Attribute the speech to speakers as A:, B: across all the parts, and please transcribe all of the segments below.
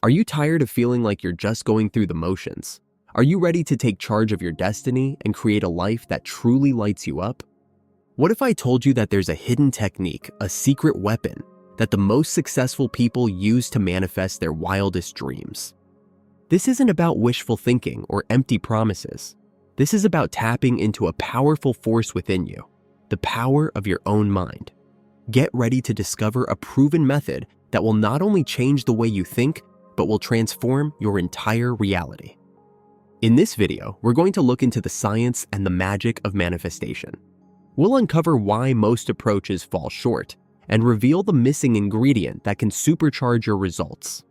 A: Are you tired of feeling like you're just going through the motions? Are you ready to take charge of your destiny and create a life that truly lights you up? What if I told you that there's a hidden technique, a secret weapon, that the most successful people use to manifest their wildest dreams? This isn't about wishful thinking or empty promises. This is about tapping into a powerful force within you, the power of your own mind. Get ready to discover a proven method that will not only change the way you think, but will transform your entire reality. In this video, we're going to look into the science and the magic of manifestation. We'll uncover why most approaches fall short and reveal the missing ingredient that can supercharge your results.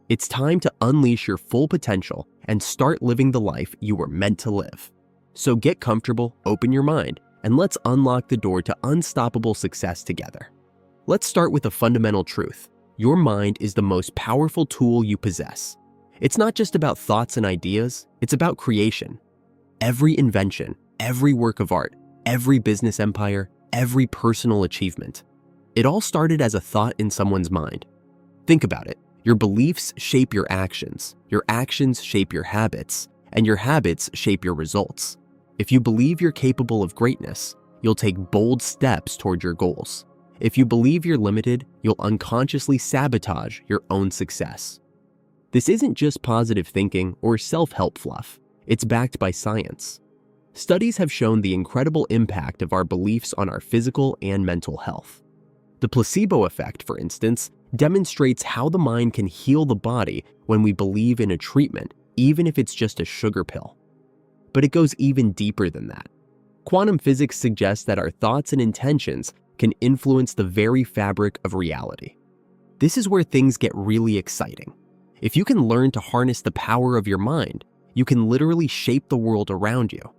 A: It's time to unleash your full potential and start living the life you were meant to live. So get comfortable, open your mind, and let's unlock the door to unstoppable success together. Let's start with a fundamental truth. Your mind is the most powerful tool you possess. It's not just about thoughts and ideas, it's about creation. Every invention, every work of art, every business empire, every personal achievement. It all started as a thought in someone's mind. Think about it. Your beliefs shape your actions shape your habits, and your habits shape your results. If you believe you're capable of greatness, you'll take bold steps toward your goals. If you believe you're limited, you'll unconsciously sabotage your own success. This isn't just positive thinking or self-help fluff. It's backed by science. Studies have shown the incredible impact of our beliefs on our physical and mental health. The placebo effect, for instance, demonstrates how the mind can heal the body when we believe in a treatment, even if it's just a sugar pill. But it goes even deeper than that. Quantum physics suggests that our thoughts and intentions can influence the very fabric of reality. This is where things get really exciting. If you can learn to harness the power of your mind, you can literally shape the world around you.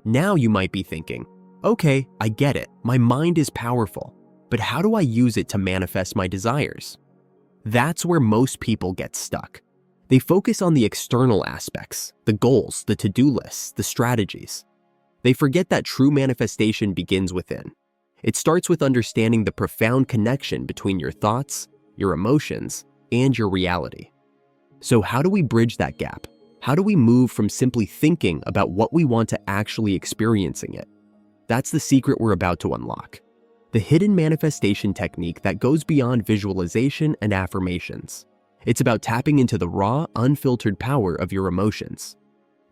A: Now you might be thinking, okay, I get it, my mind is powerful, but how do I use it to manifest my desires? That's where most people get stuck. They focus on the external aspects, the goals, the to-do lists, the strategies. They forget that true manifestation begins within. It starts with understanding the profound connection between your thoughts, your emotions, and your reality. So how do we bridge that gap? How do we move from simply thinking about what we want to actually experiencing it? That's the secret we're about to unlock. The hidden manifestation technique that goes beyond visualization and affirmations. It's about tapping into the raw, unfiltered power of your emotions.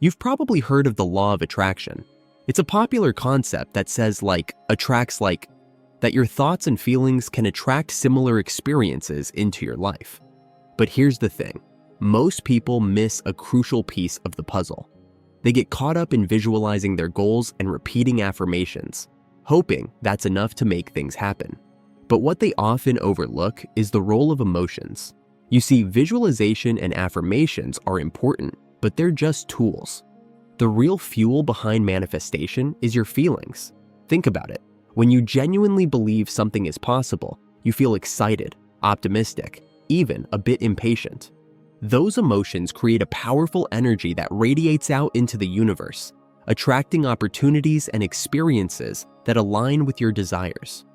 A: You've probably heard of the law of attraction. It's a popular concept that says that your thoughts and feelings can attract similar experiences into your life. But here's the thing. Most people miss a crucial piece of the puzzle. They get caught up in visualizing their goals and repeating affirmations, hoping that's enough to make things happen. But what they often overlook is the role of emotions. You see, visualization and affirmations are important, but they're just tools. The real fuel behind manifestation is your feelings. Think about it. When you genuinely believe something is possible, you feel excited, optimistic, even a bit impatient. Those emotions create a powerful energy that radiates out into the universe, attracting opportunities and experiences that align with your desires.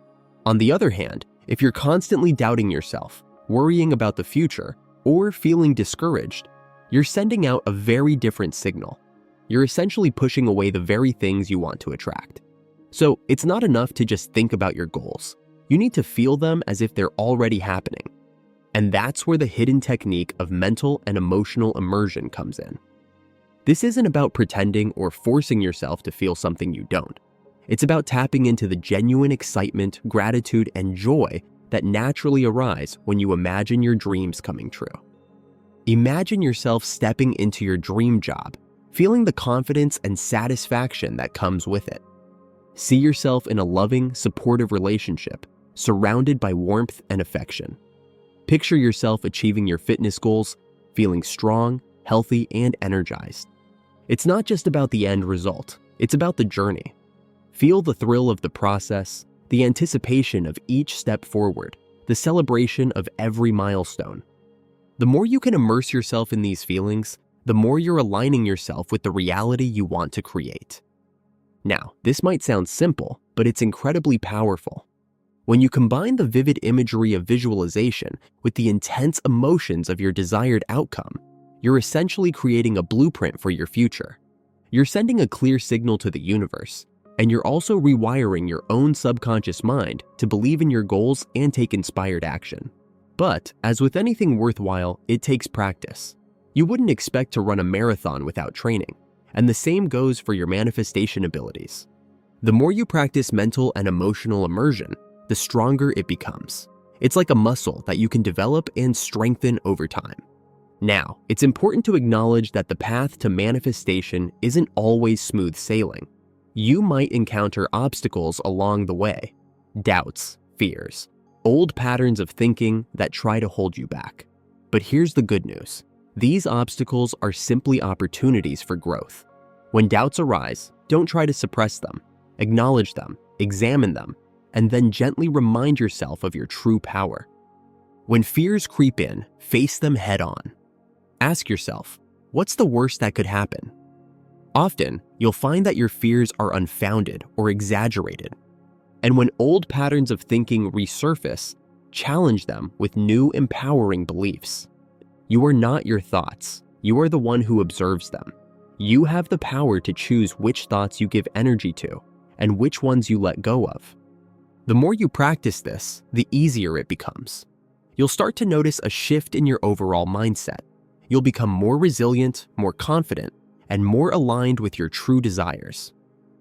A: On the other hand, if you're constantly doubting yourself, worrying about the future, or feeling discouraged, you're sending out a very different signal. You're essentially pushing away the very things you want to attract. So it's not enough to just think about your goals. You need to feel them as if they're already happening. And that's where the hidden technique of mental and emotional immersion comes in. This isn't about pretending or forcing yourself to feel something you don't. It's about tapping into the genuine excitement, gratitude, and joy that naturally arise when you imagine your dreams coming true. Imagine yourself stepping into your dream job, feeling the confidence and satisfaction that comes with it. See yourself in a loving, supportive relationship, surrounded by warmth and affection. Picture yourself achieving your fitness goals, feeling strong, healthy, and energized. It's not just about the end result, it's about the journey. Feel the thrill of the process, the anticipation of each step forward, the celebration of every milestone. The more you can immerse yourself in these feelings, the more you're aligning yourself with the reality you want to create. Now, this might sound simple, but it's incredibly powerful. When you combine the vivid imagery of visualization with the intense emotions of your desired outcome, you're essentially creating a blueprint for your future. You're sending a clear signal to the universe, and you're also rewiring your own subconscious mind to believe in your goals and take inspired action. But, as with anything worthwhile, it takes practice. You wouldn't expect to run a marathon without training, and the same goes for your manifestation abilities. The more you practice mental and emotional immersion, the stronger it becomes. It's like a muscle that you can develop and strengthen over time. Now, it's important to acknowledge that the path to manifestation isn't always smooth sailing. You might encounter obstacles along the way, doubts, fears, old patterns of thinking that try to hold you back. But here's the good news. These obstacles are simply opportunities for growth. When doubts arise, don't try to suppress them. Acknowledge them, examine them, and then gently remind yourself of your true power. When fears creep in, face them head on. Ask yourself, what's the worst that could happen? Often, you'll find that your fears are unfounded or exaggerated. And when old patterns of thinking resurface, challenge them with new empowering beliefs. You are not your thoughts. You are the one who observes them. You have the power to choose which thoughts you give energy to and which ones you let go of. The more you practice this, the easier it becomes. You'll start to notice a shift in your overall mindset. You'll become more resilient, more confident, and more aligned with your true desires.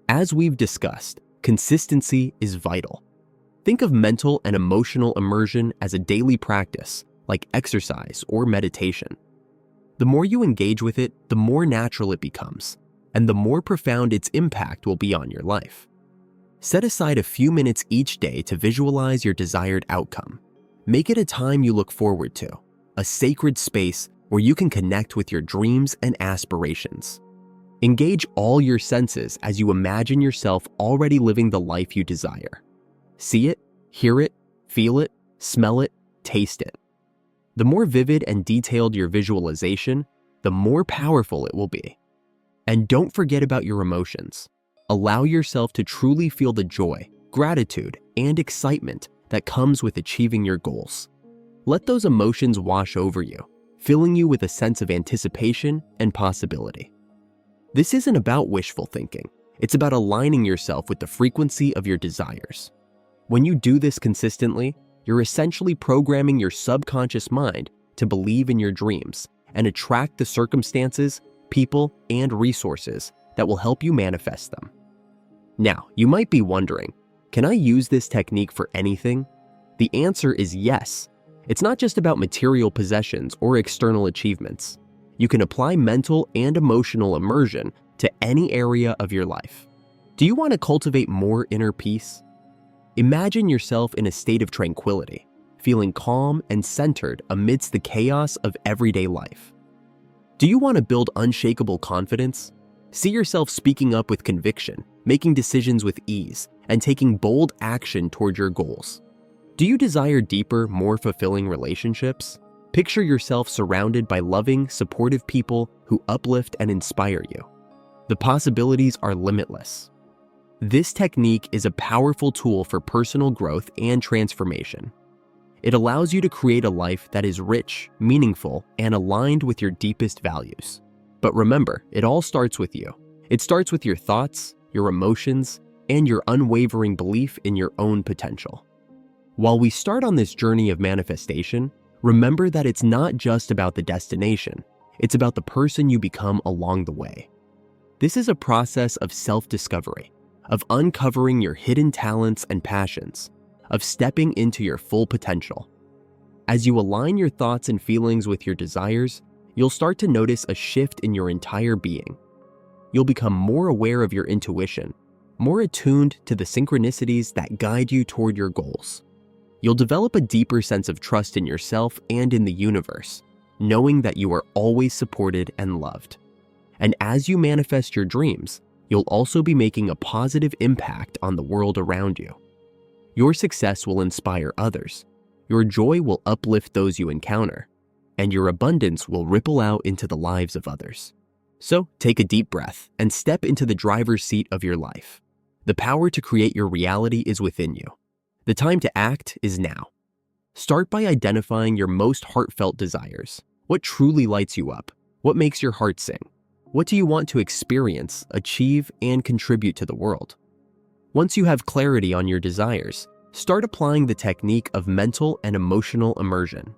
A: As we've discussed, consistency is vital. Think of mental and emotional immersion as a daily practice, like exercise or meditation. The more you engage with it, the more natural it becomes, and the more profound its impact will be on your life. Set aside a few minutes each day to visualize your desired outcome. Make it a time you look forward to, a sacred space where you can connect with your dreams and aspirations. Engage all your senses as you imagine yourself already living the life you desire. See it, hear it, feel it, smell it, taste it. The more vivid and detailed your visualization, the more powerful it will be. And don't forget about your emotions. Allow yourself to truly feel the joy, gratitude, and excitement that comes with achieving your goals. Let those emotions wash over you, filling you with a sense of anticipation and possibility. This isn't about wishful thinking. It's about aligning yourself with the frequency of your desires. When you do this consistently, you're essentially programming your subconscious mind to believe in your dreams and attract the circumstances, people, and resources that will help you manifest them. Now, you might be wondering, can I use this technique for anything? The answer is yes. It's not just about material possessions or external achievements. You can apply mental and emotional immersion to any area of your life. Do you want to cultivate more inner peace? Imagine yourself in a state of tranquility, feeling calm and centered amidst the chaos of everyday life. Do you want to build unshakable confidence? See yourself speaking up with conviction, making decisions with ease, and taking bold action toward your goals. Do you desire deeper, more fulfilling relationships? Picture yourself surrounded by loving, supportive people who uplift and inspire you. The possibilities are limitless. This technique is a powerful tool for personal growth and transformation. It allows you to create a life that is rich, meaningful, and aligned with your deepest values. But remember, it all starts with you. It starts with your thoughts, your emotions, and your unwavering belief in your own potential. While we start on this journey of manifestation, remember that it's not just about the destination. It's about the person you become along the way. This is a process of self-discovery, of uncovering your hidden talents and passions, of stepping into your full potential. As you align your thoughts and feelings with your desires, you'll start to notice a shift in your entire being. You'll become more aware of your intuition, more attuned to the synchronicities that guide you toward your goals. You'll develop a deeper sense of trust in yourself and in the universe, knowing that you are always supported and loved. And as you manifest your dreams, you'll also be making a positive impact on the world around you. Your success will inspire others, your joy will uplift those you encounter, and your abundance will ripple out into the lives of others. So take a deep breath and step into the driver's seat of your life. The power to create your reality is within you. The time to act is now. Start by identifying your most heartfelt desires. What truly lights you up? What makes your heart sing? What do you want to experience, achieve, and contribute to the world? Once you have clarity on your desires, start applying the technique of mental and emotional immersion.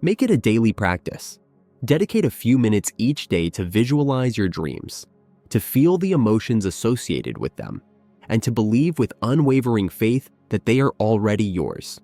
A: Make it a daily practice. Dedicate a few minutes each day to visualize your dreams, to feel the emotions associated with them, and to believe with unwavering faith that they are already yours.